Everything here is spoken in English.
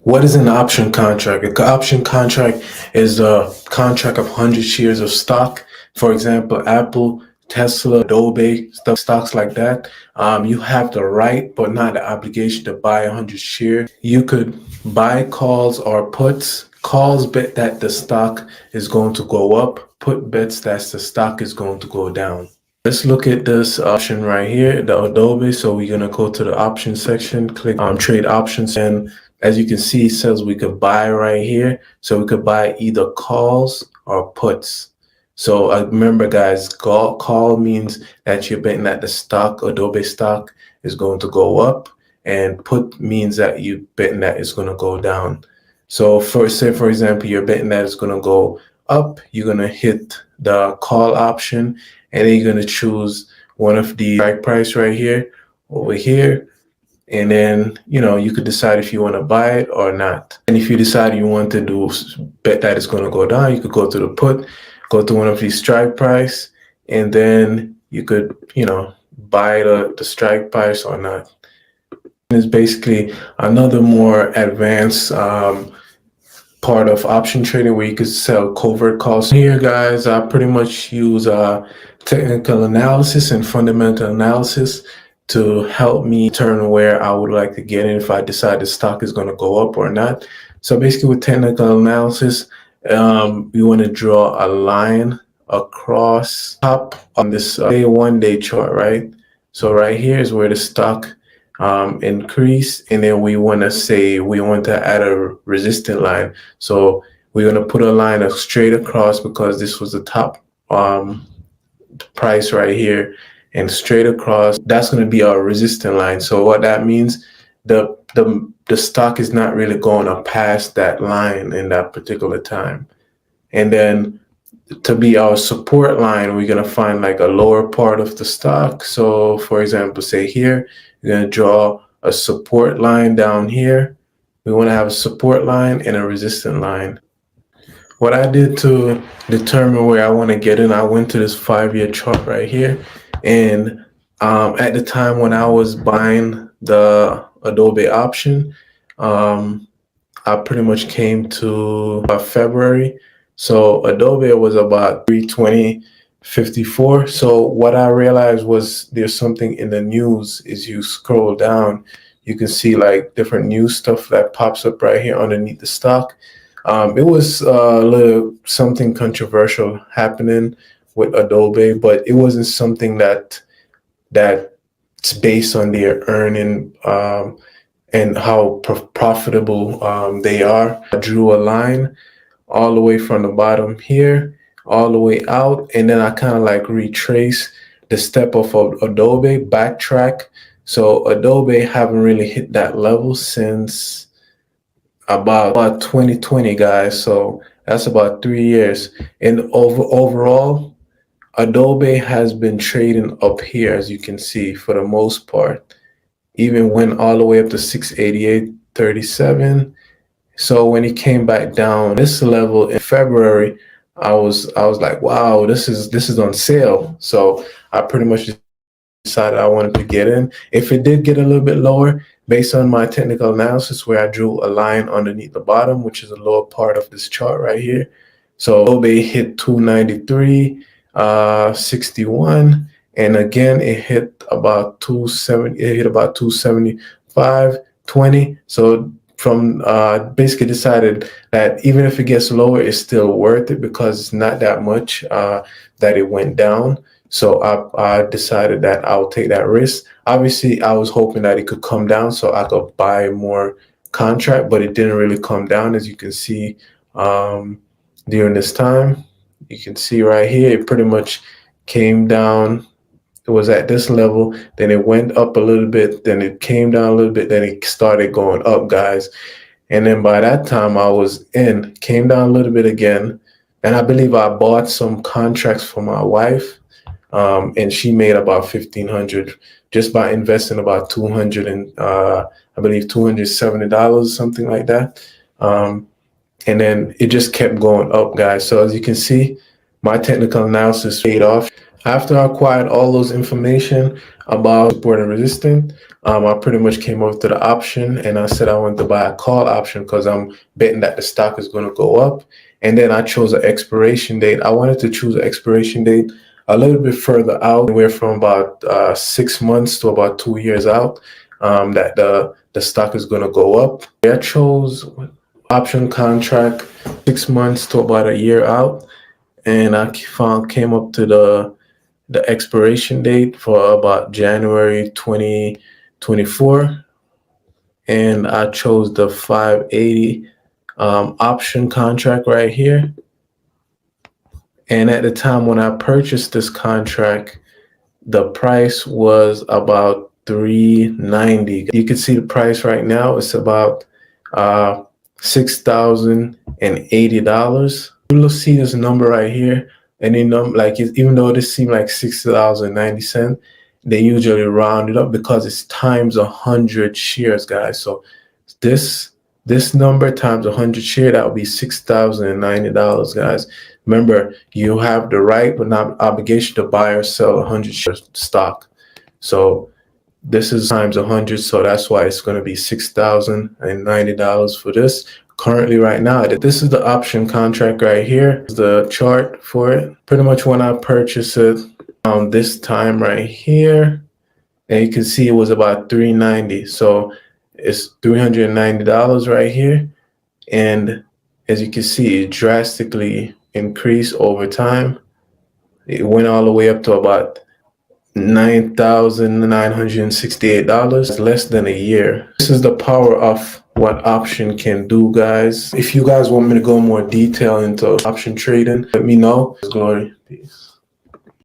What is an option contract? An option contract is a contract of 100 shares of stock. For example, Apple, Tesla, Adobe, stocks like that. You have the right, but not the obligation to buy 100 shares. You could buy calls or puts. Calls bet that the stock is going to go up. Put bets that the stock is going to go down. Let's look at this option right here, the Adobe. So we're gonna go to the option section, click on trade options, and as you can see, it says we could buy right here. So we could buy either calls or puts. So remember, guys, call means that you're betting that the stock, Adobe stock, is going to go up, and put means that you betting that it's going to go down. So for example, you're betting that it's going to go up, you're going to hit the call option, and then you're going to choose one of the strike price right here, over here. And then, you could decide if you want to buy it or not. And if you decide you want to bet that it's going to go down, you could go to the put, go to one of these strike price, and then you could, buy the strike price or not. It's basically another more advanced part of option trading where you could sell covert calls. Here, guys, I pretty much use technical analysis and fundamental analysis to help me determine where I would like to get in if I decide the stock is going to go up or not. So basically with technical analysis, we want to draw a line across top on this day 1 day chart, right? So right here is where the stock increase, and then we want to add a resistance line. So we're going to put a line straight across because this was the top price right here, and straight across, that's going to be our resistance line. So what that means, the stock is not really going to pass that line in that particular time. And then to be our support line, we're going to find like a lower part of the stock. So for example, say here, you're going to draw a support line down here. We want to have a support line and a resistance line. What I did to determine where I want to get in, I went to this 5-year chart right here. And at the time when I was buying the Adobe option, I pretty much came to February. So Adobe was about 320.54. So what I realized was there's something in the news. Is you scroll down, you can see like different news stuff that pops up right here underneath the stock. It was a little something controversial happening with Adobe, but it wasn't something that's based on their earning and how profitable they are. I drew a line all the way from the bottom here, all the way out, and then I kind of like retrace the step of Adobe, backtrack. So Adobe haven't really hit that level since about 2020, guys. So that's about 3 years. And overall, Adobe has been trading up here, as you can see, for the most part. Even went all the way up to 688.37. So when it came back down this level in February, I was like, wow, this is on sale. So I pretty much decided I wanted to get in. If it did get a little bit lower, based on my technical analysis where I drew a line underneath the bottom, which is a lower part of this chart right here. So Adobe hit 293.61, and again it hit about 270. It hit about 275.20. So from basically decided that even if it gets lower, it's still worth it because it's not that much that it went down. So I decided that I'll take that risk. Obviously, I was hoping that it could come down so I could buy more contract, but it didn't really come down, as you can see during this time. You can see right here, it pretty much came down. It was at this level, then it went up a little bit, then it came down a little bit, then it started going up, guys. And then by that time I was in, came down a little bit again. And I believe I bought some contracts for my wife. And she made about $1,500 just by investing about $200 and I believe $270, something like that. And then it just kept going up, guys. So as you can see, my technical analysis paid off. After I acquired all those information, about support and resistance. I pretty much came up to the option and I said I wanted to buy a call option because I'm betting that the stock is going to go up. And then I chose an expiration date. I wanted to choose an expiration date a little bit further out. We're from about 6 months to about 2 years out, that the stock is going to go up. I chose option contract 6 months to about a year out, and I came up to the expiration date for about January 2024, and I chose the 580 option contract right here. And at the time when I purchased this contract, the price was about 390. You can see the price right now. It's about $6,080. You'll see this number right here. Any number, like even though this seemed like $6.90, they usually round it up because it's times 100 shares, guys. So this number times 100 share, that would be $6,090, guys. Remember, you have the right but not obligation to buy or sell 100 shares stock. So this is times 100, so that's why it's going to be $6,090 for this. Currently, right now, this is the option contract right here. The chart for it. Pretty much when I purchased it this time right here, and you can see it was about 390. So it's $390 right here. And as you can see, it drastically increased over time. It went all the way up to about $9,968, less than a year. This is the power of what option can do, guys. If you guys want me to go more detail into option trading, let me know. Glory. Peace.